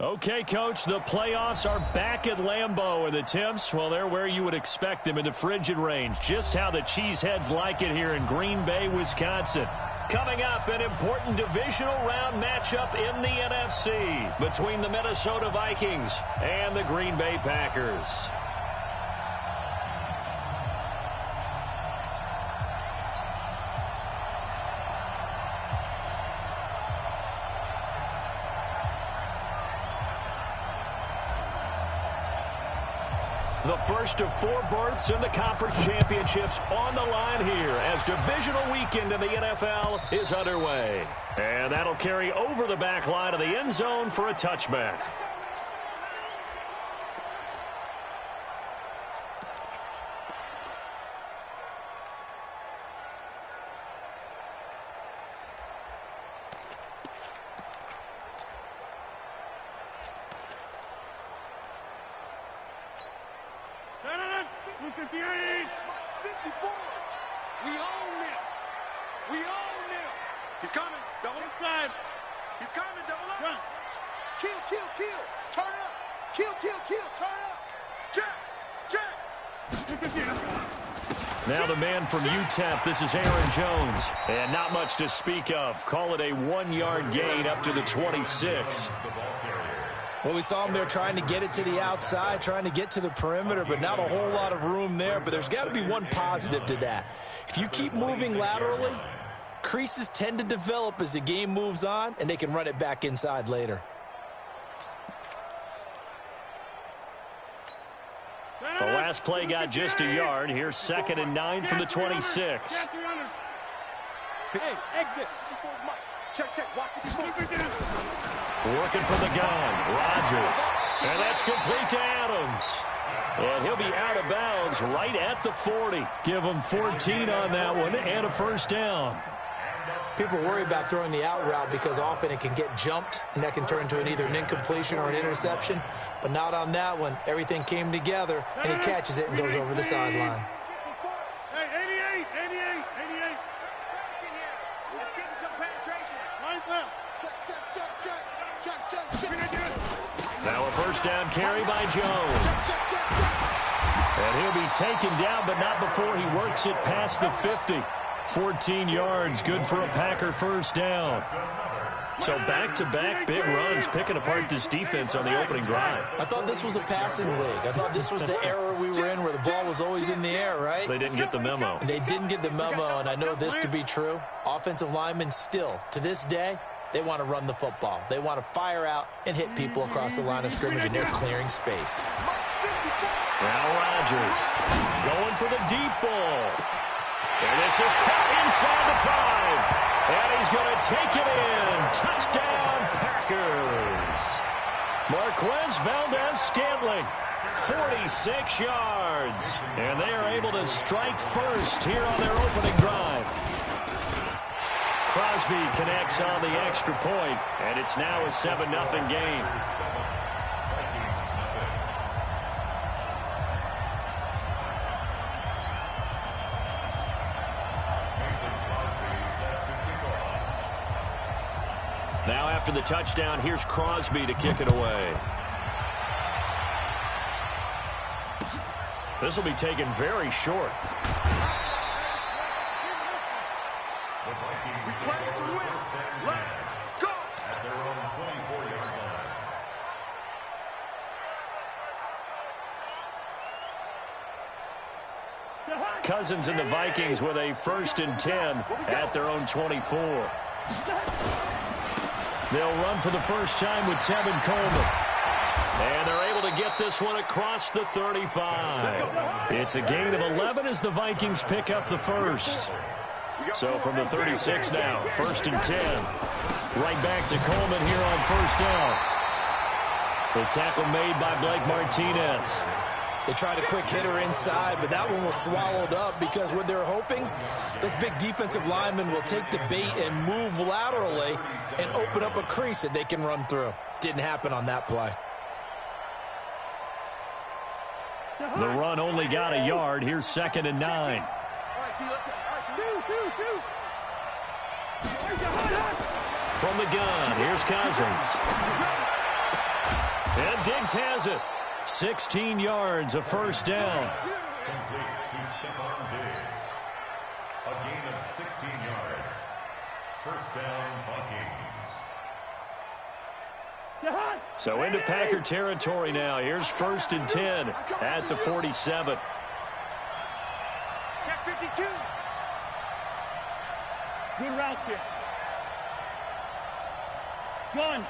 Okay, Coach, the playoffs are back at Lambeau, and the temps, well, they're where you would expect them in the frigid range. Just how the Cheeseheads like it here in Green Bay, Wisconsin. Coming up, an important divisional round matchup in the NFC between the Minnesota Vikings and the Green Bay Packers. The first of 4 berths in the conference championships on the line here as divisional weekend in the NFL is underway. And that'll carry over the back line of the end zone for a touchback. Now the man from UTEP, this is Aaron Jones. And not much to speak of. Call it a 1-yard gain up to the 26. Well, we saw him there trying to get it to the outside, trying to get to the perimeter, but not a whole lot of room there. But there's got to be one positive to that. If you keep moving laterally, creases tend to develop as the game moves on, and they can run it back inside later. The last play got just a yard. Here's 2nd and 9 from the 26. Hey, exit. Check. Working from the gun, Rodgers. And that's complete to Adams. And he'll be out of bounds right at the 40. Give him 14 on that one and a first down. People worry about throwing the out route because often it can get jumped, and that can turn into either an incompletion or an interception. But not on that one. Everything came together, and he catches it and goes over the sideline. Hey, 88. Let's get some penetration. Check. Now a first down carry by Jones. And he'll be taken down, but not before he works it past the 50. 14 yards, good for a Packer first down. So back-to-back big runs, picking apart this defense on the opening drive. I thought this was a passing league. I thought this was the era we were in where the ball was always in the air, right? They didn't get the memo. They didn't get the memo, and I know this to be true. Offensive linemen still, to this day, they want to run the football. They want to fire out and hit people across the line of scrimmage, and they're clearing space. Now Rodgers going for the deep ball. And this is caught inside the 5. And he's going to take it in. Touchdown, Packers. Marquez Valdez-Scantling, 46 yards. And they are able to strike first here on their opening drive. Crosby connects on the extra point, and it's now a 7-0 game. Now after the touchdown, here's Crosby to kick it away. This will be taken very short. Cousins and the Vikings with a 1st and 10 at their own 24. They'll run for the first time with Tevin Coleman. And they're able to get this one across the 35. It's a gain of 11 as the Vikings pick up the first. So from the 36 now, 1st and 10. Right back to Coleman here on first down. The tackle made by Blake Martinez. They tried a quick hitter inside, but that one was swallowed up because what they're hoping, those big defensive linemen will take the bait and move laterally and open up a crease that they can run through. Didn't happen on that play. The run only got a yard. Here's 2nd and 9. From the gun, here's Cousins. And Diggs has it. 16 yards, a first down. Complete to Stephon Diggs. A gain of 16 yards. First down, Vikings. So into Packer territory now. Here's 1st and 10 at the 47. Check 52. Good route here. Gun.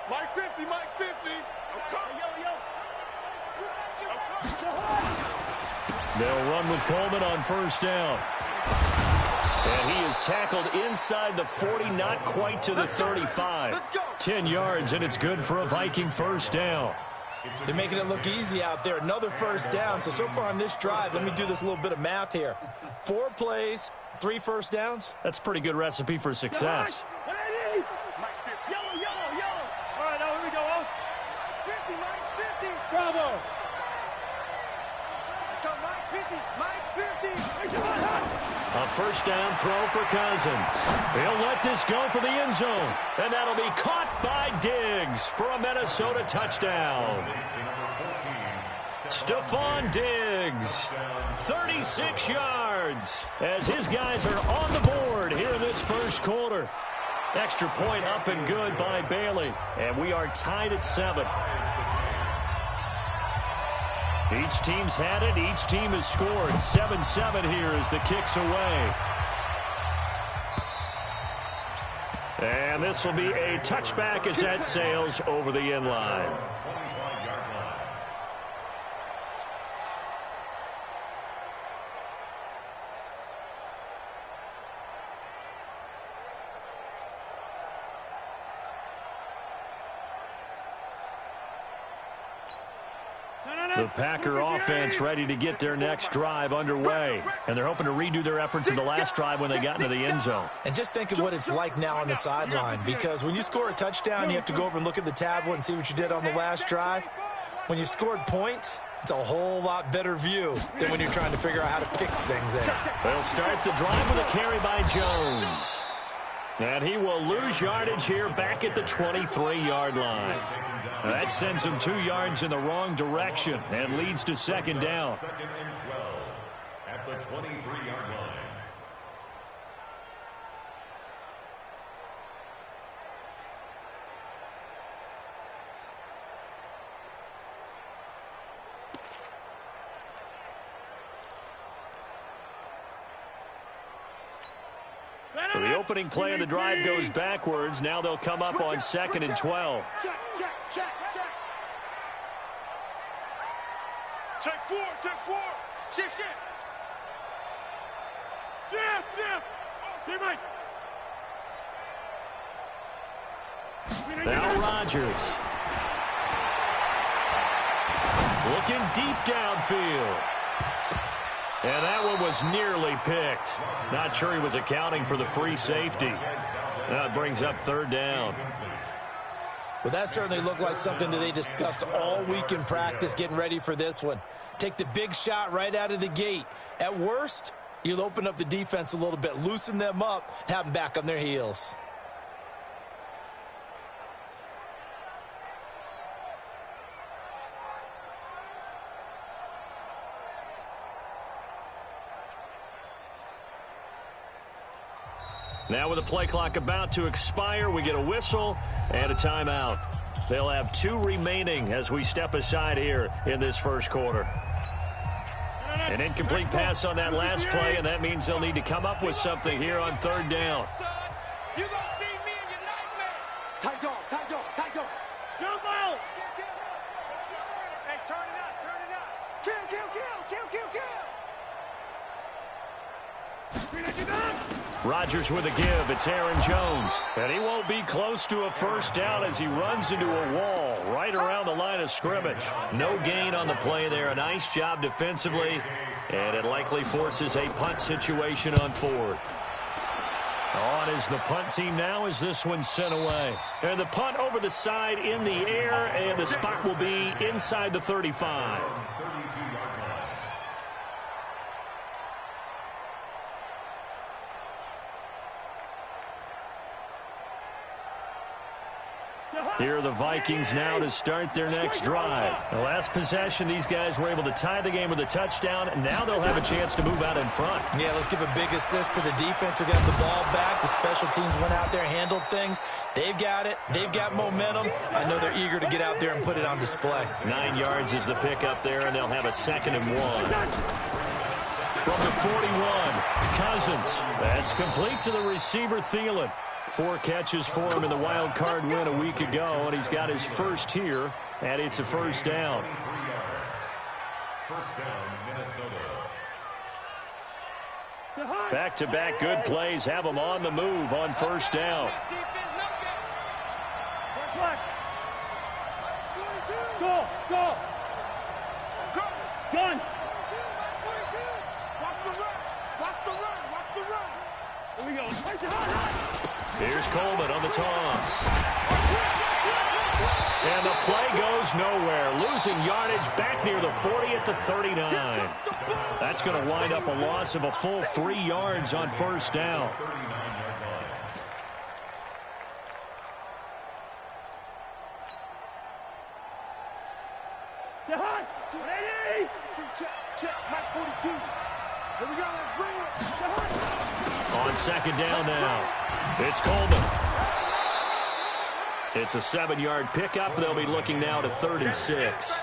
Mike 50, Mike 50. They'll run with Coleman on first down. And he is tackled inside the 40, not quite to the 35. 10 yards, and it's good for a Viking first down. They're making it look easy out there. Another first down. So far on this drive, let me do this little bit of math here. 4 plays, 3 first downs. That's a pretty good recipe for success. Bravo! Let's go, Mike 50, Mike 50. A first down throw for Cousins. He'll let this go for the end zone. And that'll be caught by Diggs for a Minnesota touchdown. Stephon Diggs, 36 yards, as his guys are on the board here in this first quarter. Extra point up and good by Bailey. And we are tied at 7. Each team's had it. Each team has scored. 7-7 here as the kick's away. And this will be a touchback as that sails over the end line. The Packer offense ready to get their next drive underway. And they're hoping to redo their efforts in the last drive when they got into the end zone. And just think of what it's like now on the sideline, because when you score a touchdown, you have to go over and look at the tablet and see what you did on the last drive. When you scored points, it's a whole lot better view than when you're trying to figure out how to fix things there. They'll start the drive with a carry by Jones. And he will lose yardage here back at the 23-yard line. That sends him 2 yards in the wrong direction and leads to second down. 2nd and 12 at the 23-yard line. So the opening play of the drive goes backwards. Now they'll come up on 2nd and 12. Check. Check 4. Shift. See, Mike. Now Rodgers. Looking deep downfield. And that one was nearly picked. Not sure he was accounting for the free safety. That brings up 3rd down. Well, that certainly looked like something that they discussed all week in practice getting ready for this one. Take the big shot right out of the gate. At worst, you'll open up the defense a little bit, loosen them up, and have them back on their heels. Now with the play clock about to expire, we get a whistle and a timeout. They'll have 2 remaining as we step aside here in this first quarter. An incomplete pass on that last play, and that means they'll need to come up with something here on 3rd down. You gonna see me in your nightmare. Tight dog. Jump out. Hey, turn it up. Kill. Rodgers with a give. It's Aaron Jones. And he won't be close to a first down as he runs into a wall right around the line of scrimmage. No gain on the play there. A nice job defensively. And it likely forces a punt situation on 4th. On is the punt team now as this one's sent away. And the punt over the side in the air, and the spot will be inside the 35. Here are the Vikings now to start their next drive. The last possession, these guys were able to tie the game with a touchdown, and now they'll have a chance to move out in front. Yeah, let's give a big assist to the defense who got the ball back. The special teams went out there, handled things. They've got it. They've got momentum. I know they're eager to get out there and put it on display. 9 yards is the pickup there, and they'll have a 2nd and 1. From the 41, Cousins. That's complete to the receiver, Thielen. 4 catches for him in the wild card win a week ago, and he's got his first here, and it's a first down. First down, Minnesota. Back-to-back good plays have him on the move on first down. Go, go. Gun. Watch the run. Watch the run. Watch the run. Here we go. Here's Coleman on the toss. And the play goes nowhere. Losing yardage back near the 40 at the 39. That's going to wind up a loss of a full 3 yards on first down. Check. Mike 42. Here we go. Let's bring it. On second down now, it's Coleman. It's a 7-yard pickup. They'll be looking now to 3rd and 6.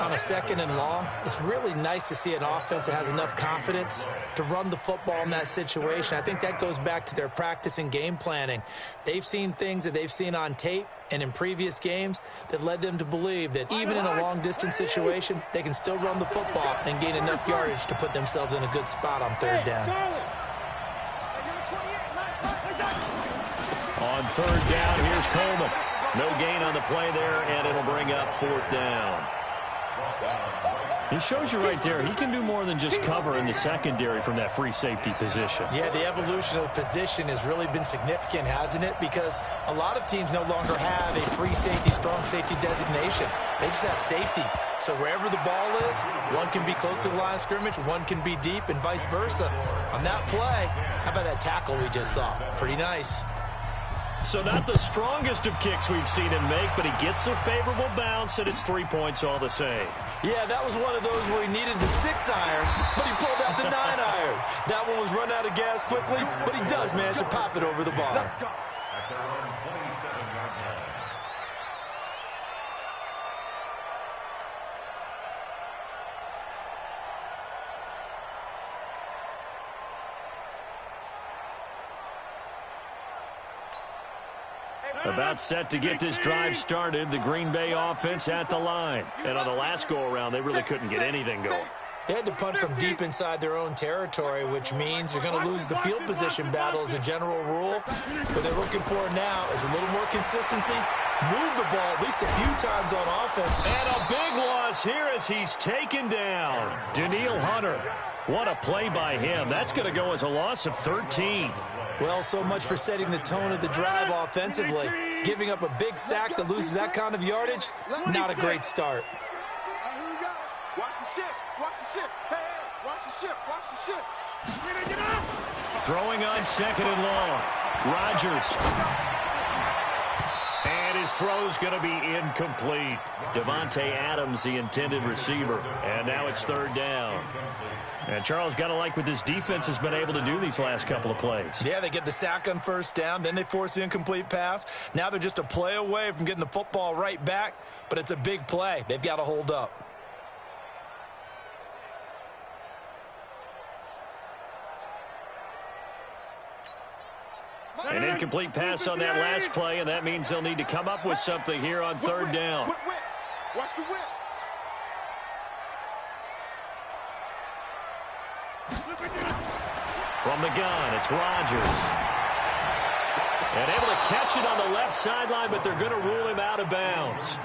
On a 2nd and long, it's really nice to see an offense that has enough confidence to run the football in that situation. I think that goes back to their practice and game planning. They've seen things that they've seen on tape and in previous games that led them to believe that even in a long-distance situation, they can still run the football and gain enough yardage to put themselves in a good spot on 3rd down. On 3rd down, here's Coleman. No gain on the play there, and it'll bring up 4th down. He shows you right there, he can do more than just cover in the secondary from that free safety position. Yeah, the evolution of the position has really been significant, hasn't it? Because a lot of teams no longer have a free safety, strong safety designation. They just have safeties. So wherever the ball is, one can be close to the line of scrimmage, one can be deep, and vice versa. On that play, how about that tackle we just saw? Pretty nice. So not the strongest of kicks we've seen him make, but he gets a favorable bounce, and it's 3 points all the same. Yeah, that was one of those where he needed the 6-iron, but he pulled out the 9-iron. That one was run out of gas quickly, but he does manage to pop it over the bar. At their own 27-yard line. About set to get this drive started, the Green Bay offense at the line. And on the last go-around, they really couldn't get anything going. They had to punt from deep inside their own territory, which means you're going to lose the field position battle as a general rule. What they're looking for now is a little more consistency, move the ball at least a few times on offense. And a big loss here as he's taken down. Danielle Hunter. What a play by him. That's going to go as a loss of 13. Well, so much for setting the tone of the drive offensively. Giving up a big sack that loses that kind of yardage, not a great start. Here we go. Watch the ship. Watch the ship. Hey, watch the ship. Watch the ship. Throwing on 2nd and long. Rodgers. And his throw's going to be incomplete. Devontae Adams, the intended receiver. And now it's 3rd down. And Charles, got to like what this defense has been able to do these last couple of plays. Yeah, they get the sack on 1st down, then they force the incomplete pass. Now they're just a play away from getting the football right back, but it's a big play. They've got to hold up. An incomplete pass on that last play, and that means they'll need to come up with something here on 3rd down. Watch the whip. From the gun, it's Rodgers. And able to catch it on the left sideline, but they're going to rule him out of bounds.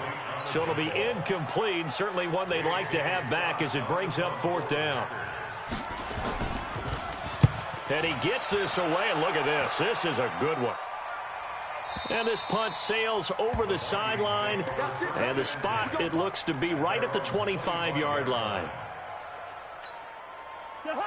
So it'll be incomplete, certainly one they'd like to have back as it brings up 4th down. And he gets this away, and look at this. This is a good one. And this punt sails over the sideline, and the spot, it looks to be right at the 25-yard line.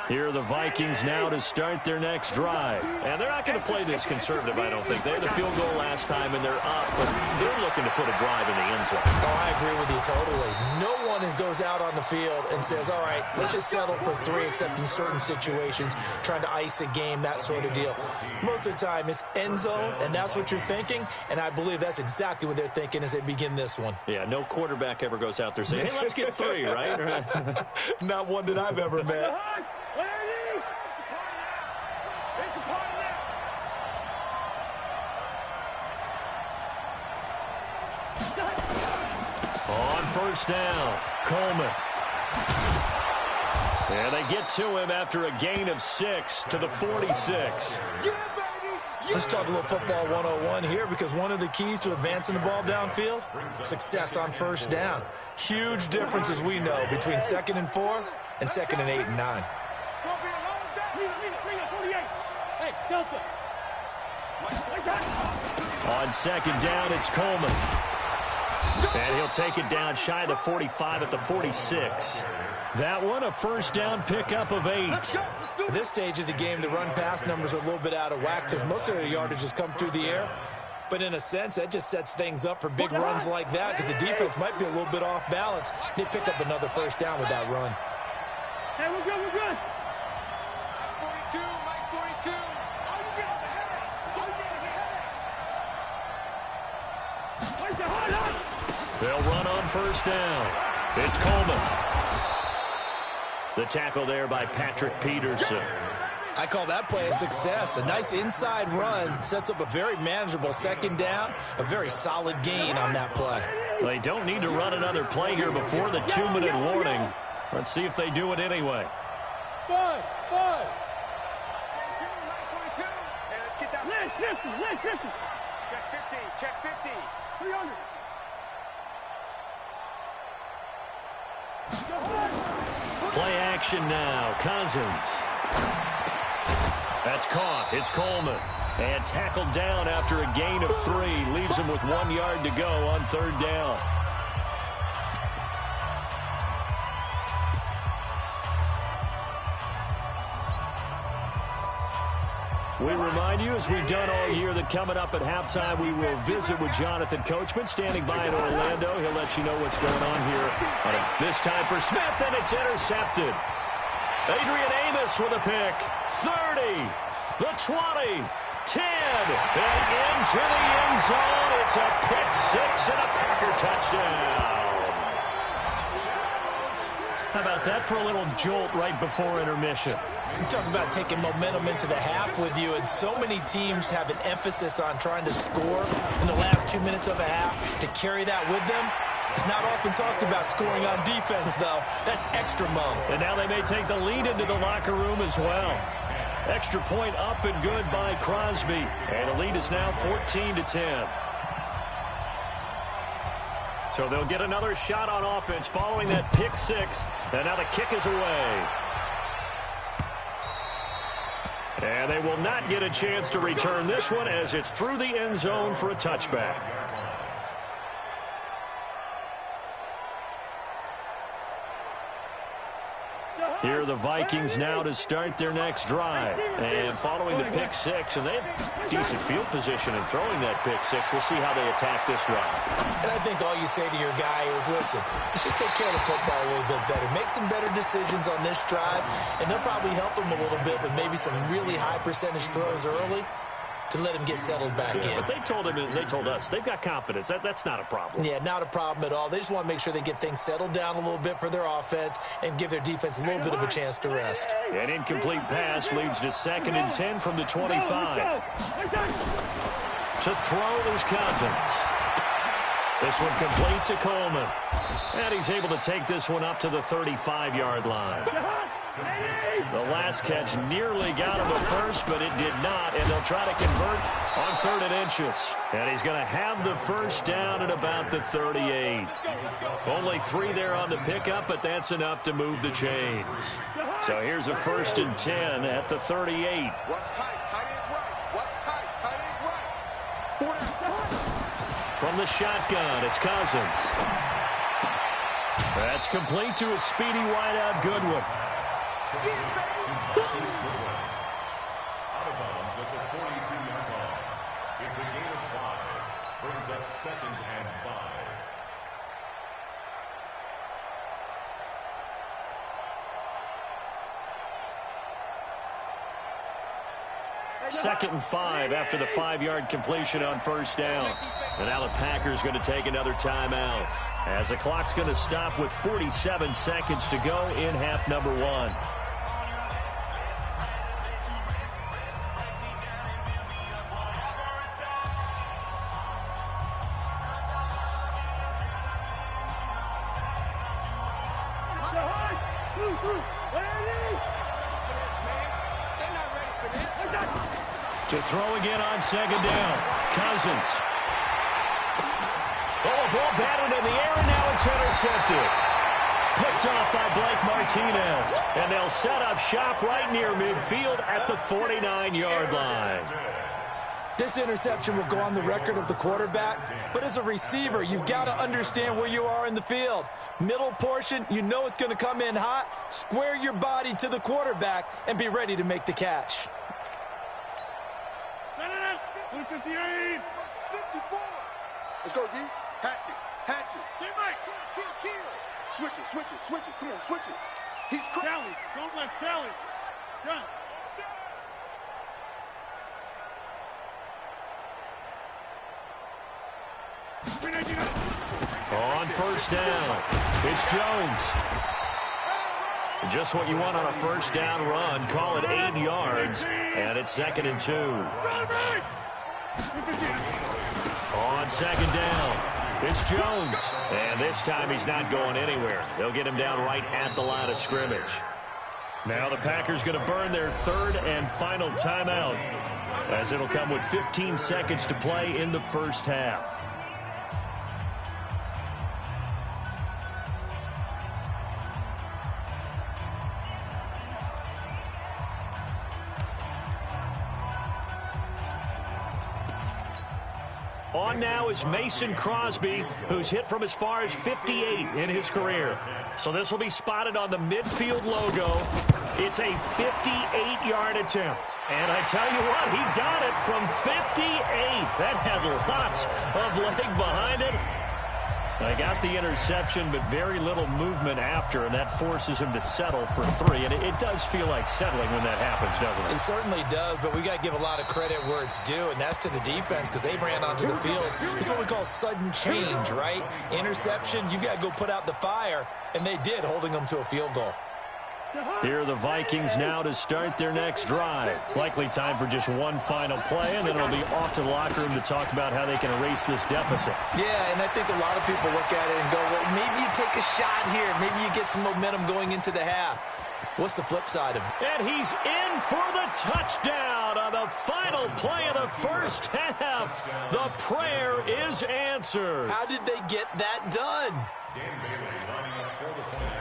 Here are the Vikings now to start their next drive. And they're not going to play this conservative, I don't think. They had the field goal last time, and they're up, but they're looking to put a drive in the end zone. Oh, I agree with you totally. No one goes out on the field and says, all right, let's just settle for 3, except in certain situations, trying to ice a game, that sort of deal. Most of the time, it's end zone, and that's what you're thinking, and I believe that's exactly what they're thinking as they begin this one. Yeah, no quarterback ever goes out there saying, hey, let's get 3, right? Not one that I've ever met. On first down, Coleman. And they get to him after a gain of 6 to the 46. Let's talk a little football 101 here, because one of the keys to advancing the ball downfield, success on first down. Huge difference, as we know, between 2nd and 4 and 2nd and 8 and 9. On second down, it's Coleman. And he'll take it down shy of the 45 at the 46. That one, a first down pickup of 8. At this stage of the game, the run-pass numbers are a little bit out of whack because most of the yardage has come through the air. But in a sense, that just sets things up for big runs like that, because the defense might be a little bit off balance. They pick up another first down with that run. Hey, we're good, we're good. Mike 42, Mike 42. Are you getting the header? Are you getting the header? They'll run on first down. It's Coleman. The tackle there by Patrick Peterson. I call that play a success. A nice inside run sets up a very manageable second down, a very solid gain on that play. They don't need to run another play here before the 2-minute warning. Let's see if they do it anyway. 5. Hey, let's get that. Left 50. Check 50, check 50. 300. Play action now. Cousins. That's caught. It's Coleman. And tackled down after a gain of 3. Leaves him with 1 yard to go on third down. We remind you, as we've done all year, that coming up at halftime, we will visit with Jonathan Coachman, standing by in Orlando. He'll let you know what's going on here. This time for Smith, and it's intercepted. Adrian Amos with a pick. 30, the 20, 10, and into the end zone. It's a pick 6 and a Packer touchdown. How about that for a little jolt right before intermission? You talk about taking momentum into the half with you, and so many teams have an emphasis on trying to score in the last 2 minutes of a half. To carry that with them, it's not often talked about scoring on defense, though. That's extra mo. And now they may take the lead into the locker room as well. Extra point up and good by Crosby. And the lead is now 14-10. So they'll get another shot on offense following that pick 6. And now the kick is away. And they will not get a chance to return this one as it's through the end zone for a touchback. Here are the Vikings now to start their next drive. And following the pick 6, and they have decent field position in throwing that pick 6. We'll see how they attack this run. And I think all you say to your guy is, listen, let's just take care of the football a little bit better. Make some better decisions on this drive, and they'll probably help him a little bit with maybe some really high percentage throws early to let him get settled back in. But they told us they've got confidence. That's not a problem. Yeah, not a problem at all. They just want to make sure they get things settled down a little bit for their offense and give their defense a little bit of a chance to rest. An incomplete pass leads to 2nd and 10 from the 25. To throw is Cousins. This one complete to Coleman. And he's able to take this one up to the 35-yard line. The last catch nearly got him a first, but it did not, and they'll try to convert on 3rd and inches. And he's going to have the first down at about the 38. Only 3 there on the pickup, but that's enough to move the chains. So here's a 1st and 10 at the 38. What's tight? Tight is right. What's tight? Tight is right. From the shotgun, it's Cousins. That's complete to a speedy wideout Goodwin. Out of bounds at the 42-yard line. It's a gain of 5. Brings up 2nd and 5. 2nd and 5 after the 5-yard completion on first down. And now the Packers going to take another timeout, as the clock's going to stop with 47 seconds to go in half number 1. To throw again on 2nd down. Cousins. Oh, a ball batted in the air, and now it's intercepted. Picked off by Blake Martinez. And they'll set up shop right near midfield at the 49-yard line. This interception will go on the record of the quarterback, but as a receiver, you've got to understand where you are in the field. Middle portion, you know it's going to come in hot. Square your body to the quarterback and be ready to make the catch. 58, 54. Let's go, D. Hatch it. Get Mike. Kill. Switch it. Come on, switch it. He's Sally. Don't let Sally. Run. On first down, it's Jones. Just what you want on a first down run. Call it 8 yards, and it's 2nd and 2. On 2nd down, it's Jones. And this time he's not going anywhere. They'll get him down right at the line of scrimmage. Now the Packers going to burn their 3rd and final timeout, as it'll come with 15 seconds to play in the first half. On now is Mason Crosby, who's hit from as far as 58 in his career. So this will be spotted on the midfield logo. It's a 58-yard attempt. And I tell you what, he got it from 58. That had lots of leg behind it. I got the interception, but very little movement after, and that forces him to settle for 3. And it does feel like settling when that happens, doesn't it? It certainly does, but we got to give a lot of credit where it's due, and that's to the defense, because they ran onto the field. It's what we call sudden change, right? Interception, you got to go put out the fire, and they did, holding them to a field goal. Here are the Vikings now to start their next drive. Likely time for just one final play, and then it'll be off to the locker room to talk about how they can erase this deficit. Yeah, and I think a lot of people look at it and go, well, maybe you take a shot here. Maybe you get some momentum going into the half. What's the flip side of it? And he's in for the touchdown on the final play of the first half. The prayer is answered. How did they get that done?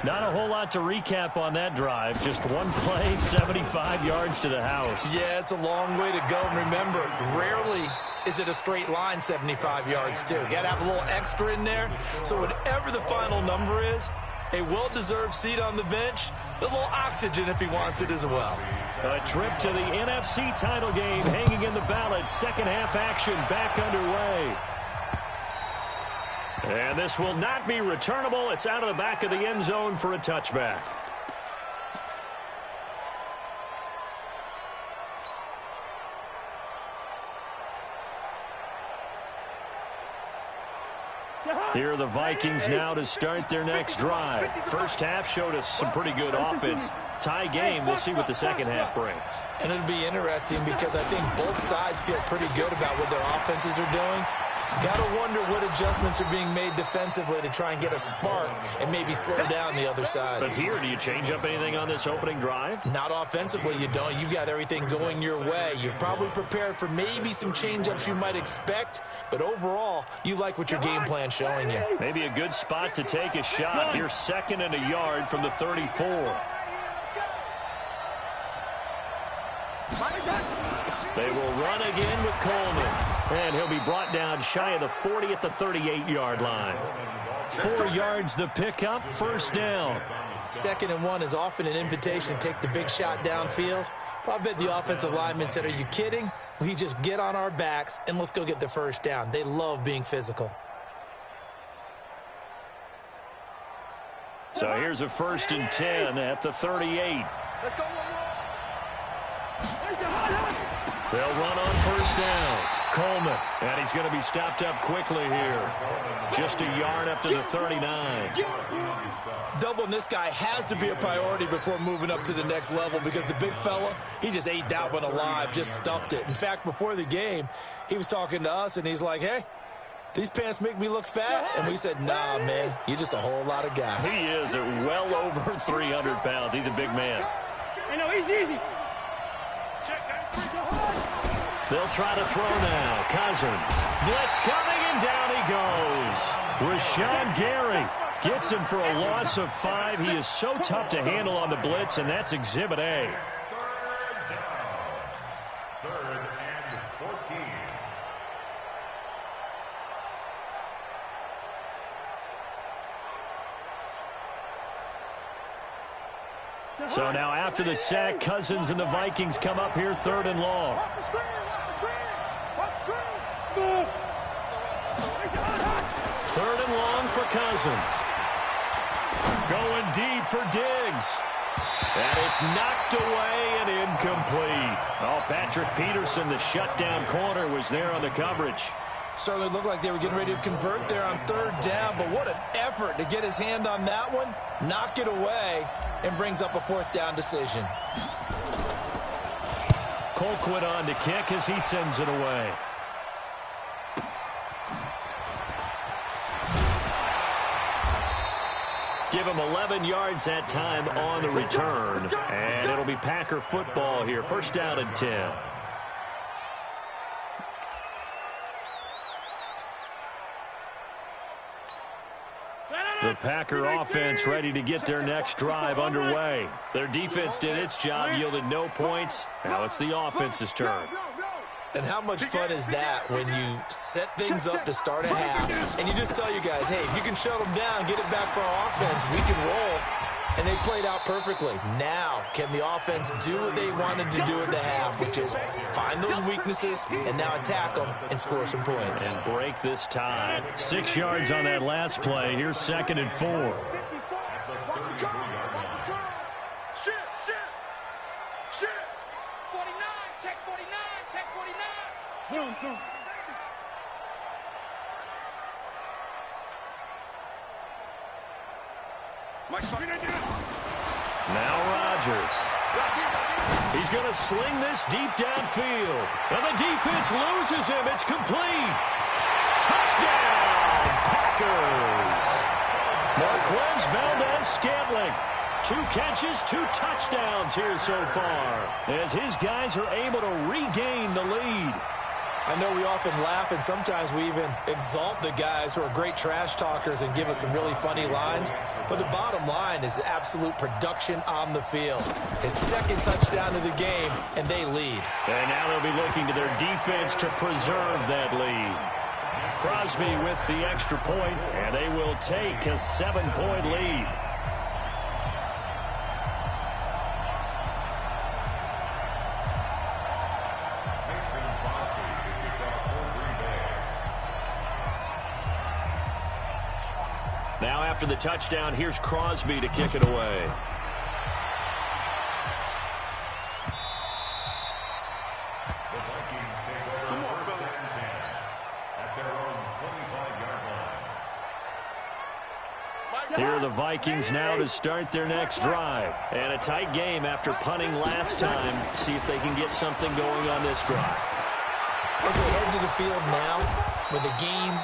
Not a whole lot to recap on that drive. Just one play, 75 yards to the house. Yeah, it's a long way to go. And remember, rarely is it a straight line 75 yards, too. Got to have a little extra in there. So whatever the final number is, a well-deserved seat on the bench, a little oxygen if he wants it as well. A trip to the NFC title game hanging in the balance. Second half action back underway. And this will not be returnable. It's out of the back of the end zone for a touchback. Here are the Vikings now to start their next drive. First half showed us some pretty good offense. Tie game. We'll see what the second half brings. And it'll be interesting because I think both sides feel pretty good about what their offenses are doing. Got to wonder what adjustments are being made defensively to try and get a spark and maybe slow down the other side. But here, do you change up anything on this opening drive? Not offensively, you don't. You got everything going your way. You've probably prepared for maybe some change-ups you might expect, but overall, you like what your game plan's showing you. Maybe a good spot to take a shot. Here, 2nd and a yard from the 34. They will run again with Coleman. And he'll be brought down shy of the 40 at the 38-yard line. 4 yards the pickup, first down. 2nd and 1 is often an invitation to take the big shot downfield. But I bet the offensive lineman said, are you kidding? We just get on our backs and let's go get the first down. They love being physical. So here's a 1st and 10 at the 38. Let's go. They'll run on 1st down. Coleman, and he's going to be stopped up quickly here. Just a yard up to the 39. Doubling this guy has to be a priority before moving up to the next level because the big fella, he just ate that one alive, just stuffed it. In fact, before the game, he was talking to us, and he's like, hey, these pants make me look fat. And we said, nah, man, you're just a whole lot of guy. He is at well over 300 pounds. He's a big man. Hey, no, he's easy. They'll try to throw now. Cousins. Blitz coming, and down he goes. Rashawn Gary gets him for a loss of 5. He is so tough to handle on the blitz, and that's Exhibit A. 3rd and 14. So now after the sack, Cousins and the Vikings come up here 3rd and long. 3rd and long for Cousins. Going deep for Diggs. And it's knocked away and incomplete. Oh, Patrick Peterson, the shutdown corner, was there on the coverage. Certainly looked like they were getting ready to convert there on 3rd down, but what an effort to get his hand on that one, knock it away, and brings up a 4th down decision. Colquitt on to kick as he sends it away. Give him 11 yards that time on the return. And it'll be Packer football here. 1st down and 10. The Packer offense ready to get their next drive underway. Their defense did its job, yielded no points. Now it's the offense's turn. And how much fun is that when you set things up to start a half and you just tell you guys, hey, if you can shut them down, get it back for our offense, we can roll. And they played out perfectly. Now, can the offense do what they wanted to do at the half, which is find those weaknesses and now attack them and score some points. And break this tie. 6 yards on that last play. Here's 2nd and 4. Shit. 49, check 49, check 49. Now Rodgers. He's going to sling this deep downfield. And the defense loses him. It's complete. Touchdown, Packers. Marquez Valdez-Scantling. 2 catches, 2 touchdowns here so far as his guys are able to regain the lead. I know we often laugh, and sometimes we even exalt the guys who are great trash talkers and give us some really funny lines. But the bottom line is absolute production on the field. His 2nd touchdown of the game, and they lead. And now they'll be looking to their defense to preserve that lead. Crosby with the extra point, and they will take a 7-point lead. Now after the touchdown, here's Crosby to kick it away. The Vikings take over 1st and 10 at their own 25-yard line. Here are the Vikings now to start their next drive. And a tight game after punting last time. See if they can get something going on this drive. As they head to the field now, with the game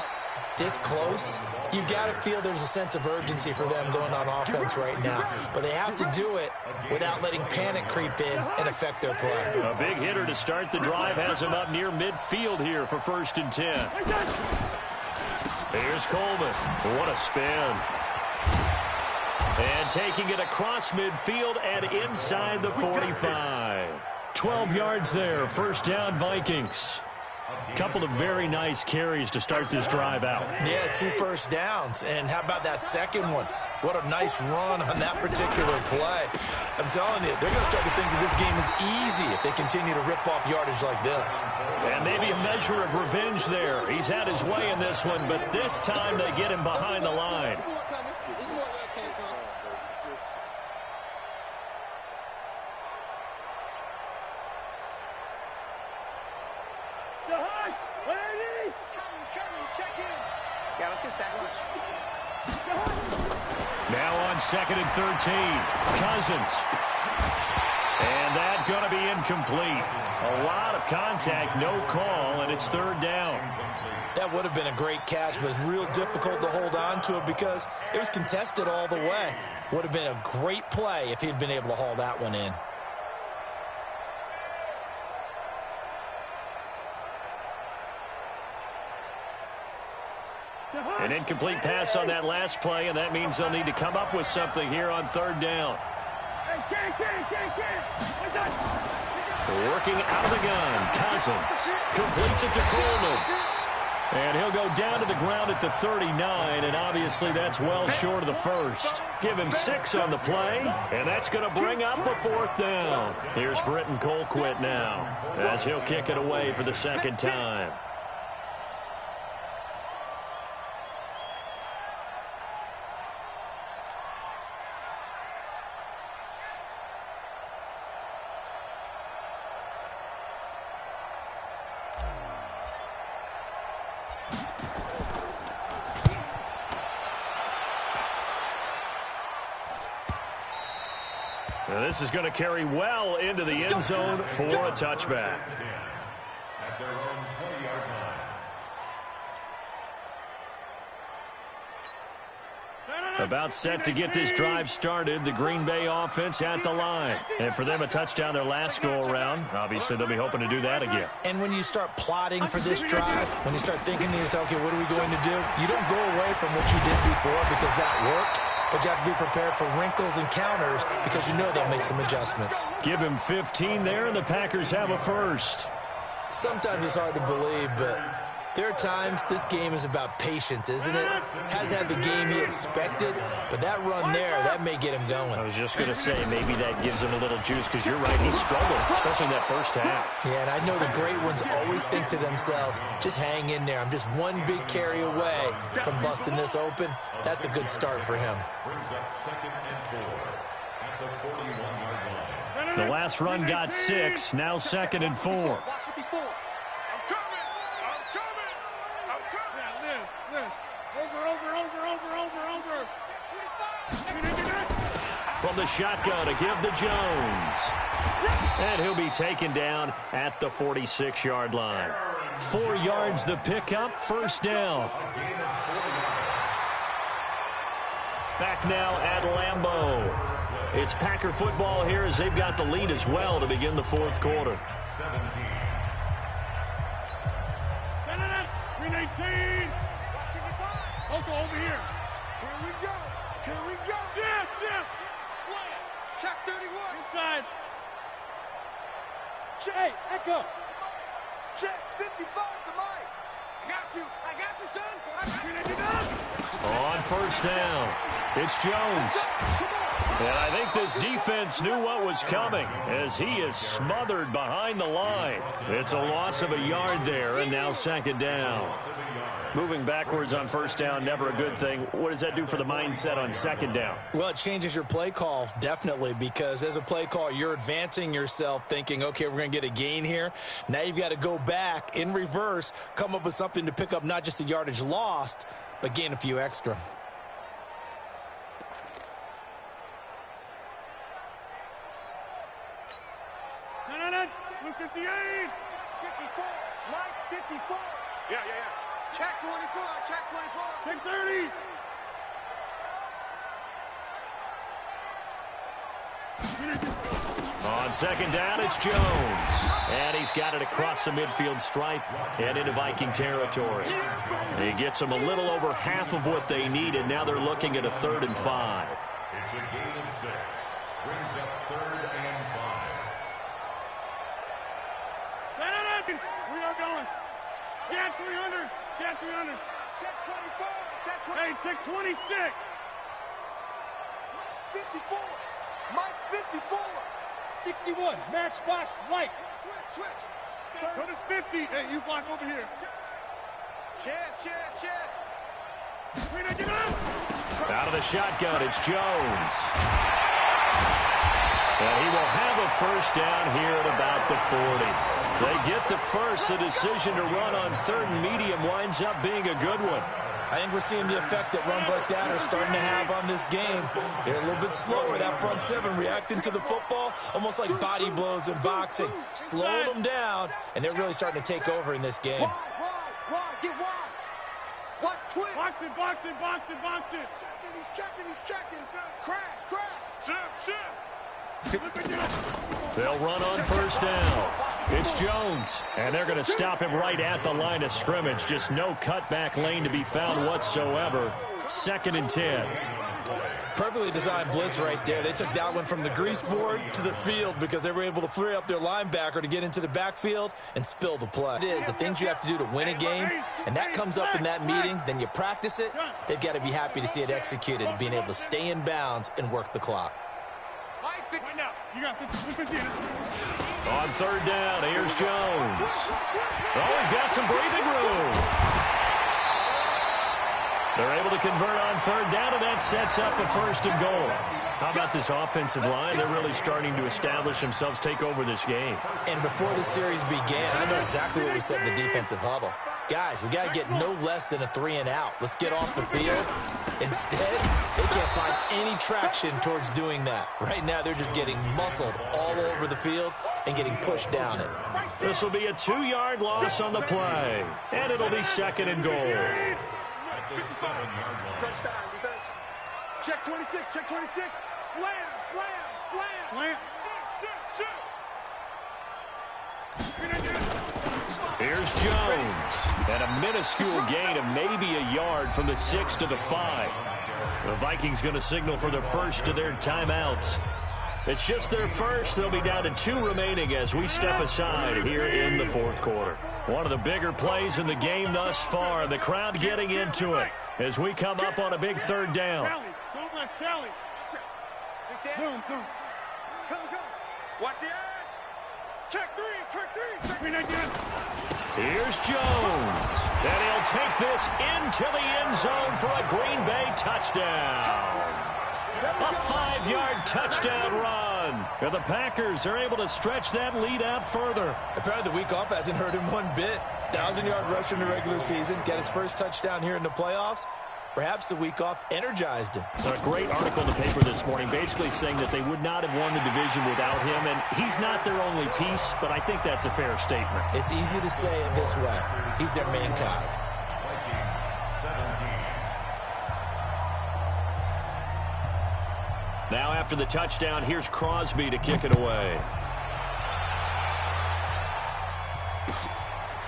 this close, you've got to feel there's a sense of urgency for them going on offense right now. But they have to do it without letting panic creep in and affect their play. A big hitter to start the drive has him up near midfield here for 1st and 10. Here's Coleman. What a spin. And taking it across midfield and inside the 45. 12 yards there. 1st down, Vikings. Couple of very nice carries to start this drive out. Yeah, 2 first downs. And how about that second one? What a nice run on that particular play. I'm telling you, they're going to start to think that this game is easy if they continue to rip off yardage like this. And maybe a measure of revenge there. He's had his way in this one, but this time they get him behind the line. Yeah, let's get sack lunch. Now on 2nd and 13. Cousins. And that's going to be incomplete. A lot of contact, no call, and it's 3rd down. That would have been a great catch, but it's real difficult to hold on to it because it was contested all the way. Would have been a great play if he'd been able to haul that one in. An incomplete pass on that last play, and that means they'll need to come up with something here on 3rd down. Working out of the gun. Cousins completes it to Coleman. And he'll go down to the ground at the 39, and obviously that's well short of the first. Give him 6 on the play, and that's going to bring up a 4th down. Here's Britton Colquitt now, as he'll kick it away for the 2nd time. Now this is going to carry well into the end zone for a touchback. At their own 20-yard line. About set to get this drive started. The Green Bay offense at the line. And for them, a touchdown their last go-around. Obviously, they'll be hoping to do that again. And when you start plotting for this drive, when you start thinking to yourself, okay, what are we going to do? You don't go away from what you did before because that worked. But you have to be prepared for wrinkles and counters because you know they'll make some adjustments. Give him 15 there, and the Packers have a first. Sometimes it's hard to believe, but there are times this game is about patience, isn't it? Has had the game he expected, but that run there, that may get him going. I was just going to say, maybe that gives him a little juice because you're right, he struggled, especially in that first half. Yeah, and I know the great ones always think to themselves, just hang in there. I'm just one big carry away from busting this open. That's a good start for him. Brings up 2nd and 4 at the 41-yard line. The last run got 6, now 2nd and 4. From the shotgun to give to Jones. And he'll be taken down at the 46-yard line. 4 yards the pickup, 1st down. Back now at Lambeau. It's Packer football here as they've got the lead as well to begin the 4th quarter. 17. 319. Local over here. Here we go. Here we go. Yes, yes. Slam. Check 31. Inside. Hey, Echo. Check 55 to Mike. I got you. I got you, son. I got you. On 1st down, it's Jones. And I think this defense knew what was coming as he is smothered behind the line. It's a loss of a yard there, and now 2nd down. Moving backwards on 1st down, never a good thing. What does that do for the mindset on 2nd down? Well, it changes your play call, definitely, because as a play call, you're advancing yourself thinking, okay, we're going to get a gain here. Now you've got to go back in reverse, come up with something to pick up not just the yardage lost, but gain a few extra. No. 58. 54. Mike, 54. Yeah. Check 24. Check 24. Check 30. On 2nd down, it's Jones. And he's got it across the midfield stripe and into Viking territory. He gets them a little over half of what they needed. Now they're looking at a 3rd and 5. It's a gain of 6. Brings up 3rd and 5. We are going. Get 300. Get 300. Check 24. Check 20. Hey, check 26. 54. Mike 54. 61, matchbox light. Switch. Go to 50. Hey, you block over here. Chance. Out of the shotgun, it's Jones. And he will have a first down here at about the 40. They get the first. The decision to run on third and medium winds up being a good one. I think we're seeing the effect that runs like that are starting to have on this game. They're a little bit slower, that front seven, reacting to the football, almost like body blows in boxing. Slowing them down, and they're really starting to take over in this game. Wide, get wide. Watch twist. Boxing. He's checking. Crash. Shift. They'll run on first down. It's Jones, and they're going to stop him right at the line of scrimmage. Just no cutback lane to be found whatsoever. 2nd and 10. Perfectly designed blitz right there. They took that one from the grease board to the field because they were able to free up their linebacker to get into the backfield and spill the play. It is the things you have to do to win a game, and that comes up in that meeting. Then you practice it. They've got to be happy to see it executed, being able to stay in bounds and work the clock. On third down, here's Jones. Oh, he's got some breathing room. They're able to convert on third down, and that sets up a 1st and goal. How about this offensive line? They're really starting to establish themselves, take over this game. And before the series began, I know exactly what we said in the defensive huddle. Guys, we got to get no less than a 3-and-out. Let's get off the field. Instead, they can't find any traction towards doing that. Right now, they're just getting muscled all over the field and getting pushed down it. This will be a 2-yard loss on the play, and it'll be 2nd and goal. Touchdown, defense. Check 26. Slam. Here's Jones. And a minuscule gain of maybe a yard from the 6 to the 5. The Vikings going to signal for their first of their timeouts. It's just their first. They'll be down to 2 remaining as we step aside here in the 4th quarter. One of the bigger plays in the game thus far. The crowd getting into it as we come up on a big 3rd down. Come. Watch the edge. Check three. Here's Jones. And he'll take this into the end zone for a Green Bay touchdown. A 5-yard touchdown run. And the Packers are able to stretch that lead out further. Apparently the week off hasn't hurt him one bit. 1,000-yard rush in the regular season. Got his first touchdown here in the playoffs. Perhaps the week off energized him. A great article in the paper this morning basically saying that they would not have won the division without him, and he's not their only piece, but I think that's a fair statement. It's easy to say it this way. He's their main cog. Now after the touchdown, here's Crosby to kick it away.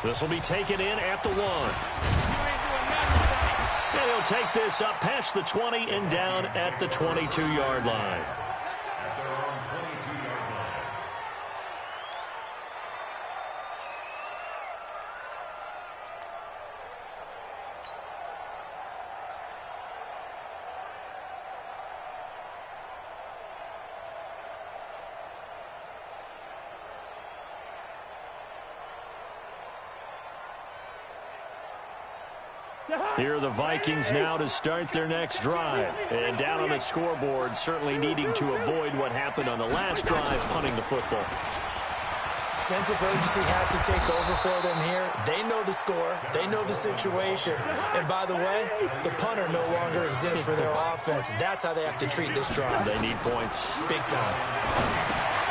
This will be taken in at the 1. And he'll take this up past the 20 and down at the 22-yard line. Here are the Vikings now to start their next drive. And down on the scoreboard, certainly needing to avoid what happened on the last drive, punting the football. Sense of urgency has to take over for them here. They know the score. They know the situation. And by the way, the punter no longer exists for their offense. That's how they have to treat this drive. They need points. Big time.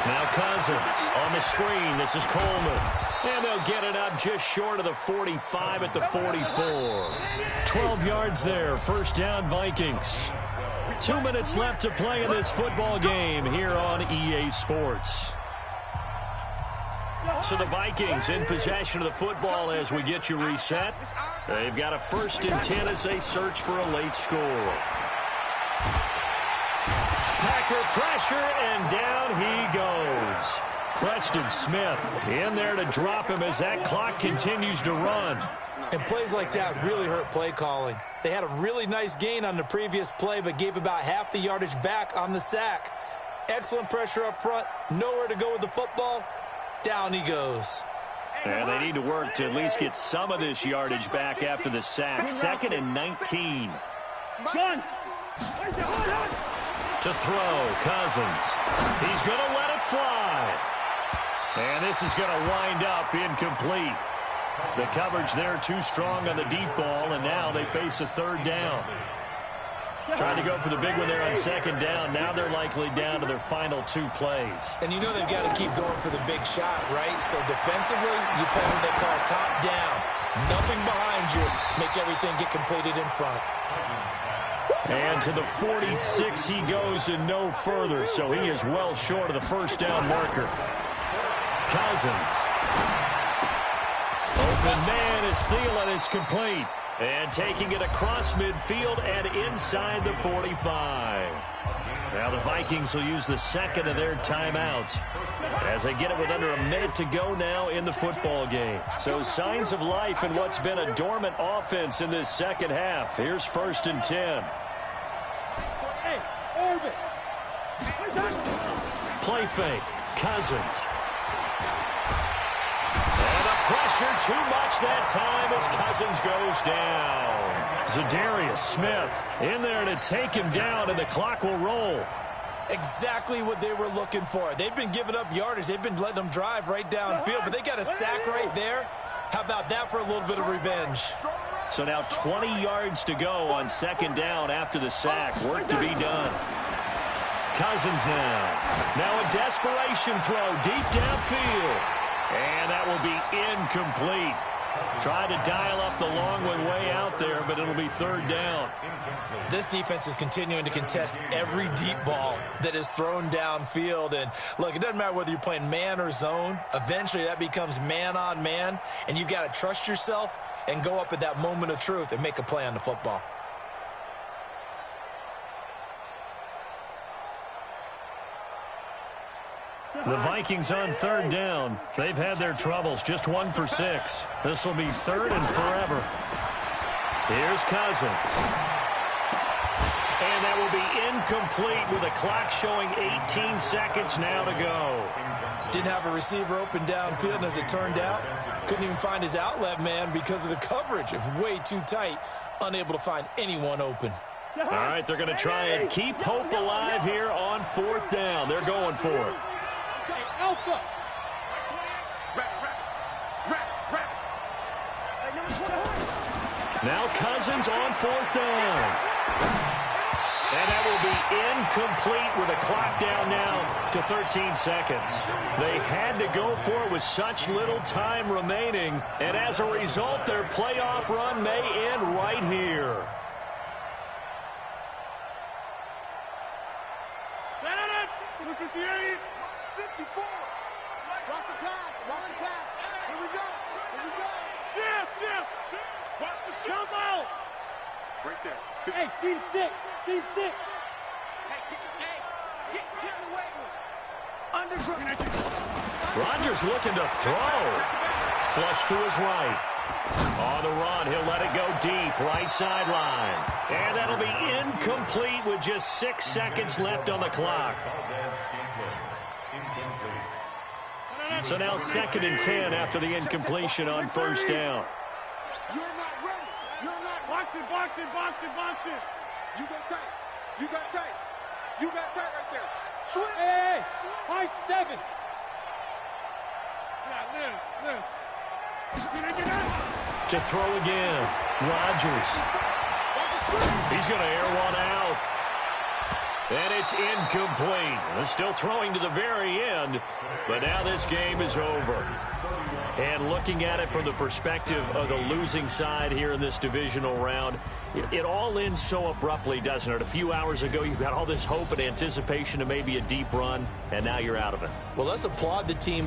Now Cousins on the screen. This is Coleman. And they'll get it up just short of the 45 at the 44. 12 yards there. First down, Vikings. 2 minutes left to play in this football game here on EA Sports. So the Vikings in possession of the football as we get you reset. They've got a 1st and 10 as they search for a late score. Packer pressure, and down he goes. Preston Smith in there to drop him as that clock continues to run. And plays like that really hurt play calling. They had a really nice gain on the previous play, but gave about half the yardage back on the sack. Excellent pressure up front. Nowhere to go with the football. Down he goes. And they need to work to at least get some of this yardage back after the sack. 2nd and 19. Gun. To throw, Cousins. He's going to let it fly. And this is going to wind up incomplete. The coverage there too strong on the deep ball, and now they face a 3rd down. Trying to go for the big one there on 2nd down. Now they're likely down to their final 2 plays. And you know they've got to keep going for the big shot, right? So defensively, you play what they call top down. Nothing behind you. Make everything get completed in front. And to the 46 he goes and no further, so he is well short of the 1st down marker. Cousins. Open man is Thielen. It's complete. And taking it across midfield and inside the 45. Now the Vikings will use the 2nd of their timeouts as they get it with under a minute to go now in the football game. So signs of life in what's been a dormant offense in this 2nd half. Here's 1st and 10. Play fake. Cousins. And the pressure too much that time as Cousins goes down. Zadarius Smith in there to take him down, and the clock will roll. Exactly what they were looking for. They've been giving up yardage. They've been letting them drive right downfield, but they got a sack right there. How about that for a little bit of revenge? So now 20 yards to go on 2nd down after the sack. Work to be done. Cousins now. Now a desperation throw deep downfield. And that will be incomplete. Tried to dial up the long one way out there, but it'll be 3rd down. This defense is continuing to contest every deep ball that is thrown downfield. And look, it doesn't matter whether you're playing man or zone. Eventually that becomes man on man, and you've got to trust yourself and go up at that moment of truth and make a play on the football. The Vikings on 3rd down. They've had their troubles. Just 1 for 6. This will be 3rd and forever. Here's Cousins. And that will be incomplete with the clock showing 18 seconds now to go. Didn't have a receiver open downfield, and as it turned out, couldn't even find his outlet man because of the coverage. It was way too tight, unable to find anyone open. All right, they're going to try and keep hope alive here on 4th down. They're going for it. Alpha. Now Cousins on 4th down. And that will be incomplete with a clock down now to 13 seconds. They had to go for it with such little time remaining. And as a result, their playoff run may end right here. Look at the 8. 54. Watch the pass. Watch the pass. Here we go. Here we go. Shift. Watch the jump out. Right there. Hey, seam 6. Seam 6. Hey, get in the way. Underground. Rodgers looking to throw. Flush to his right. On the run, he'll let it go deep, right sideline. And that'll be incomplete with just 6 seconds left on the clock. So now 2nd and 10 after the incompletion on 1st down. You're not ready. You're not. Box it. You got tight. You got tight right there. Swing. Hey. High 7. Yeah, live. To throw again. Rodgers. He's going to air one out. And it's incomplete. They're still throwing to the very end, but now this game is over. And looking at it from the perspective of the losing side here in this divisional round, it all ends so abruptly, doesn't it? A few hours ago, you got all this hope and anticipation of maybe a deep run, and now you're out of it. Well, let's applaud the team.